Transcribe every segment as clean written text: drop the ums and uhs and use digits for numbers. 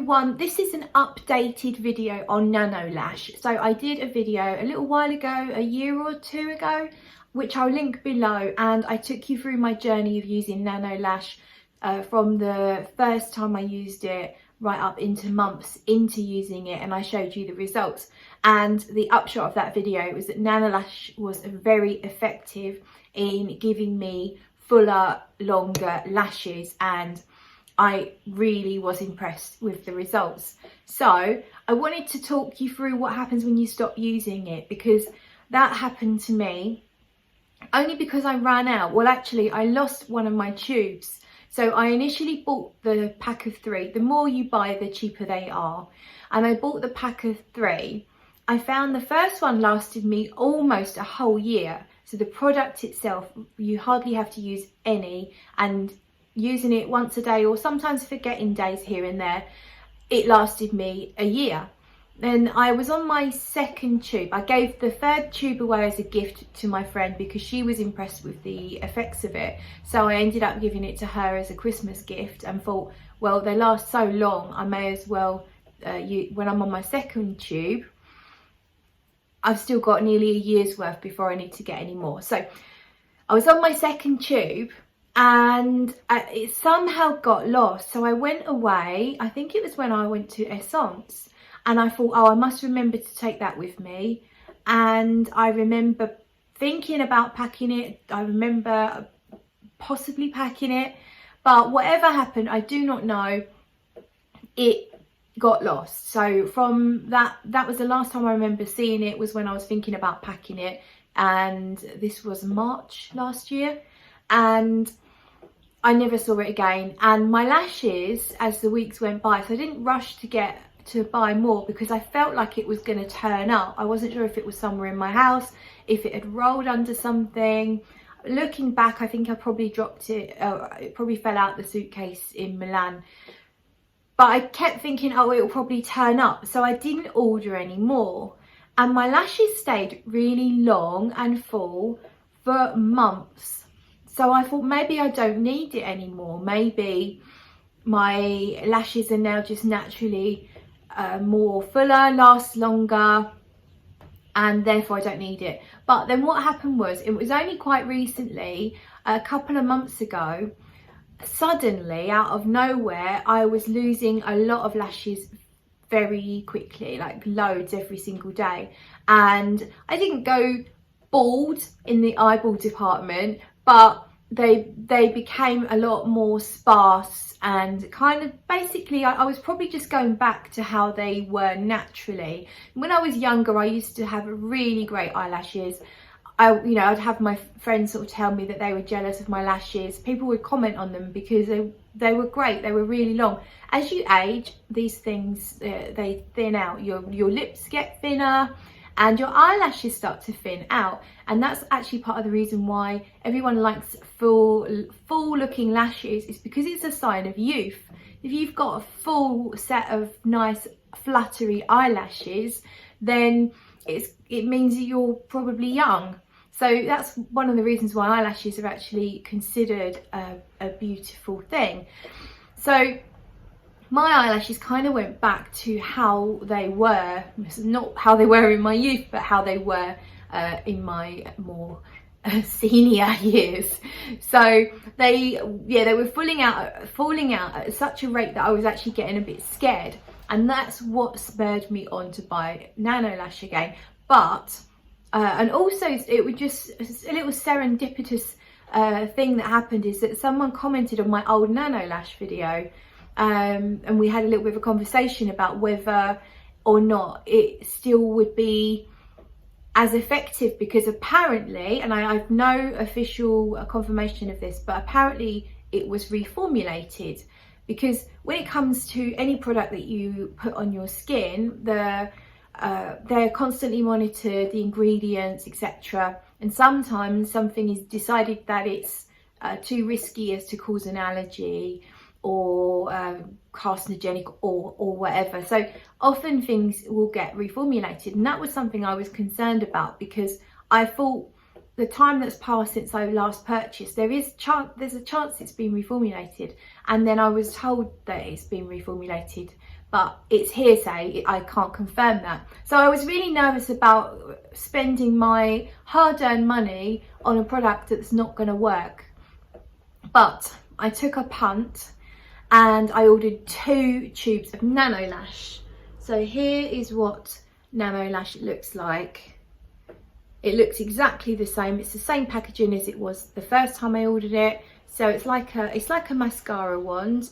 everyone, this is an updated video on Nanolash. So I did a video a little while ago, a year or two ago, which I'll link below, and I took you through my journey of using Nanolash from the first time I used it right up into months into using it, and I showed you the results. And the upshot of that video was that Nanolash was very effective in giving me fuller, longer lashes, and I really was impressed with the results. So I wanted to talk you through what happens when you stop using it, because that happened to me only because I ran out. Well, actually, I lost one of my tubes. So I initially bought the pack of 3. The more you buy, the cheaper they are. And I bought the pack of 3. I found the first one lasted me almost a whole year. So the product itself, you hardly have to use any, and using it once a day or sometimes forgetting days here and there, it lasted me a year. Then I was on my second tube. I gave the 3rd tube away as a gift to my friend because she was impressed with the effects of it. So I ended up giving it to her as a Christmas gift and thought, well, they last so long, I may as well, when I'm on my second tube, I've still got nearly a year's worth before I need to get any more. So I was on my second tube, and it somehow got lost. So I went away, I think it was when I went to Essence, and I thought, oh, I must remember to take that with me. And I remember thinking about packing it. I remember possibly packing it, but whatever happened, I do not know, it got lost. So from that was the last time I remember seeing it, was when I was thinking about packing it, and this was March last year, and I never saw it again. And my lashes, as the weeks went by, so I didn't rush to buy more because I felt like it was going to turn up. I wasn't sure if it was somewhere in my house, if it had rolled under something. Looking back, I think I probably dropped it, it probably fell out the suitcase in Milan. But I kept thinking, oh, it'll probably turn up. So I didn't order any more. And my lashes stayed really long and full for months. So I thought, maybe I don't need it anymore. Maybe my lashes are now just naturally more fuller, last longer, and therefore I don't need it. But then what happened was, it was only quite recently, a couple of months ago, suddenly out of nowhere, I was losing a lot of lashes very quickly, like loads every single day. And I didn't go bald in the eyeball department, but they became a lot more sparse, and kind of basically I was probably just going back to how they were naturally. When I was younger, I used to have really great eyelashes. I'd have my friends sort of tell me that they were jealous of my lashes. People would comment on them because they were great, they were really long. As you age, these things, they thin out. Your lips get thinner and your eyelashes start to thin out. And that's actually part of the reason why everyone likes full looking lashes, is because it's a sign of youth. If you've got a full set of nice fluttery eyelashes, then it means that you're probably young. So that's one of the reasons why eyelashes are actually considered a beautiful thing. So my eyelashes kind of went back to how they were, not how they were in my youth, but how they were in my more senior years. So they were falling out at such a rate that I was actually getting a bit scared, and that's what spurred me on to buy Nanolash again. But and also it was just a little serendipitous thing that happened, is that someone commented on my old Nanolash video, and we had a little bit of a conversation about whether or not it still would be as effective, because apparently, and I have no official confirmation of this, but apparently it was reformulated. Because when it comes to any product that you put on your skin, they're constantly monitored, the ingredients, etc. And sometimes something is decided that it's too risky as to cause an allergy, or carcinogenic, or whatever. So often things will get reformulated, and that was something I was concerned about, because I thought the time that's passed since I last purchased, there's a chance it's been reformulated. And then I was told that it's been reformulated but it's hearsay, I can't confirm that. So I was really nervous about spending my hard-earned money on a product that's not going to work. But I took a punt and I ordered 2 tubes of Nanolash. So here is what Nanolash looks like. It looks exactly the same. It's the same packaging as it was the first time I ordered it. So it's like a mascara wand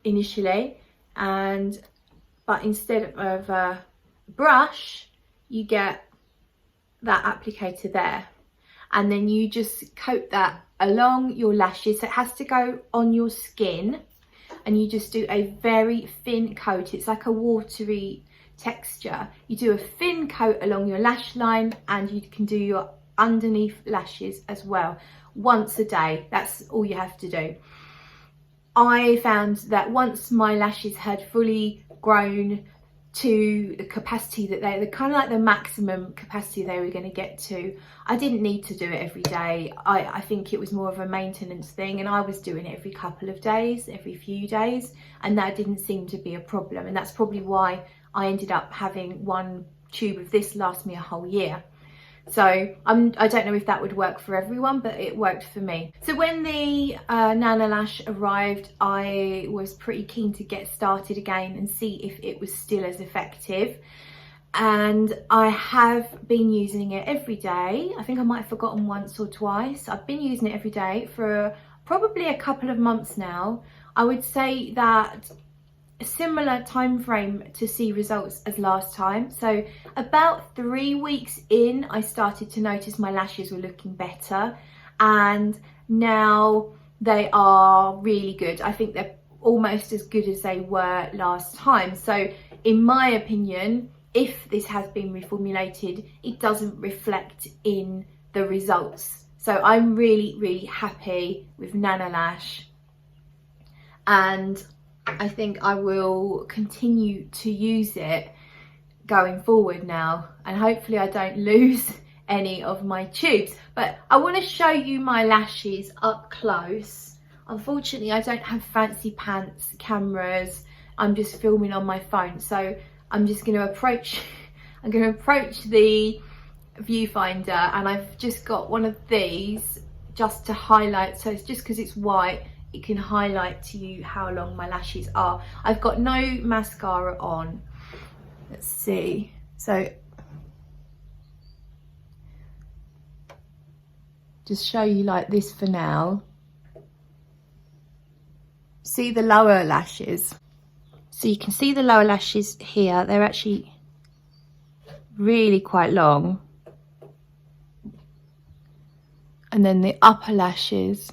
initially, but instead of a brush, you get that applicator there, and then you just coat that along your lashes. So it has to go on your skin, and you just do a very thin coat. It's like a watery texture. You do a thin coat along your lash line, and you can do your underneath lashes as well once a day. That's all you have to do. I found that once my lashes had fully grown to the capacity that they're kind of like the maximum capacity they were going to get to, I didn't need to do it every day. I think it was more of a maintenance thing, and I was doing it every couple of days, every few days, and that didn't seem to be a problem. And that's probably why I ended up having 1 tube of this last me a whole year. So I don't know if that would work for everyone, but it worked for me. So when the Nanolash arrived, I was pretty keen to get started again and see if it was still as effective. And I have been using it every day. I think I might have forgotten once or twice. I've been using it every day for probably a couple of months now. I would say that a similar time frame to see results as last time. So about 3 weeks in, I started to notice my lashes were looking better, and now they are really good. I think they're almost as good as they were last time. So in my opinion, if this has been reformulated, it doesn't reflect in the results. So I'm really happy with Nanolash, and I think I will continue to use it going forward now, and hopefully I don't lose any of my tubes. But I want to show you my lashes up close. Unfortunately, I don't have fancy pants cameras. I'm just filming on my phone, so I'm just going to approach the viewfinder, and I've just got one of these just to highlight. So it's just because it's white, it can highlight to you how long my lashes are. I've got no mascara on. Let's see. So just show you like this for now. See the lower lashes. So you can see the lower lashes here. They're actually really quite long. And then the upper lashes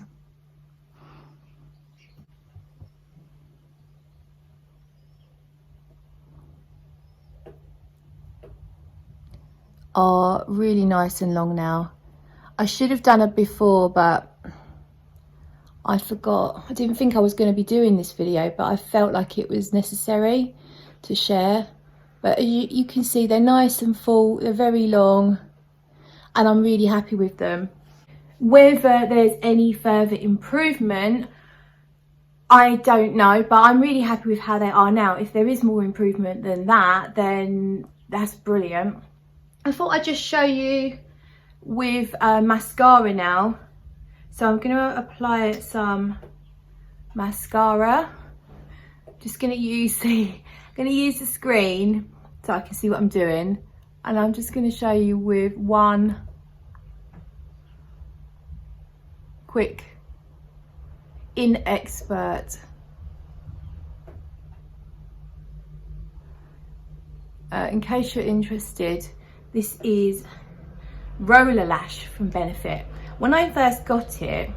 are really nice and long now. I should have done it before, but I forgot. I didn't think I was going to be doing this video, but I felt like it was necessary to share. But you can see they're nice and full, they're very long, and I'm really happy with them. Whether there's any further improvement, I don't know, but I'm really happy with how they are now. If there is more improvement than that, then that's brilliant. I thought I'd just show you with mascara now. So I'm going to apply some mascara. Just going to use the screen so I can see what I'm doing, and I'm just going to show you with one quick inexpert in case you're interested. This is Roller Lash from Benefit. When I first got it,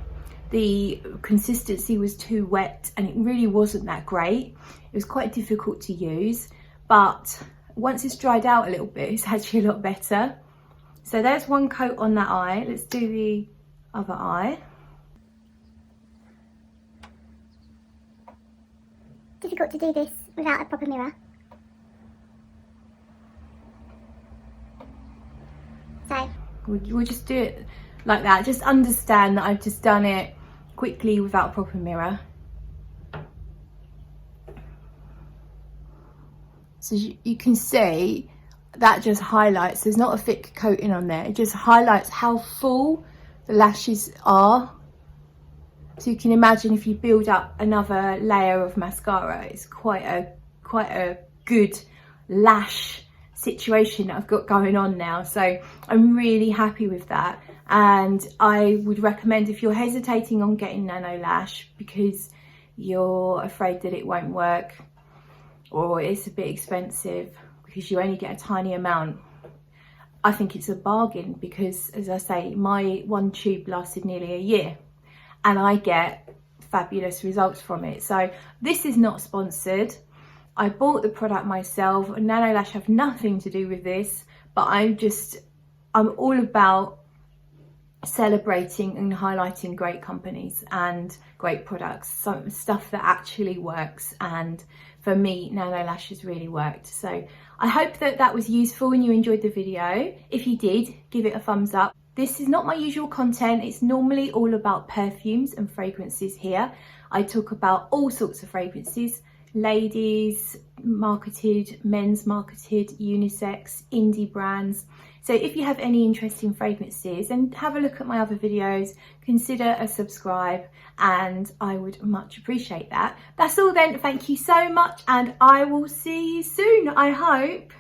the consistency was too wet and it really wasn't that great. It was quite difficult to use, but once it's dried out a little bit, it's actually a lot better. So there's one coat on that eye. Let's do the other eye. Difficult to do this without a proper mirror. So We'll just do it like that. Just understand that I've just done it quickly without a proper mirror. So you can see that just highlights, there's not a thick coating on there, it just highlights how full the lashes are. So you can imagine if you build up another layer of mascara, it's quite a good lash situation that I've got going on now. So I'm really happy with that, and I would recommend, if you're hesitating on getting Nanolash because you're afraid that it won't work or it's a bit expensive because you only get a tiny amount, I think it's a bargain, because as I say, my one tube lasted nearly a year and I get fabulous results from it. So this is not sponsored. I bought the product myself. Nanolash have nothing to do with this, but I'm all about celebrating and highlighting great companies and great products, some stuff that actually works, and for me Nanolash has really worked. So I hope that that was useful and you enjoyed the video. If you did, give it a thumbs up. This is not my usual content. It's normally all about perfumes and fragrances here. I talk about all sorts of fragrances, ladies marketed, men's marketed, unisex, indie brands. So if you have any interest in fragrances, then have a look at my other videos, consider a subscribe, and I would much appreciate that. That's all then. Thank you so much, and I will see you soon, I hope.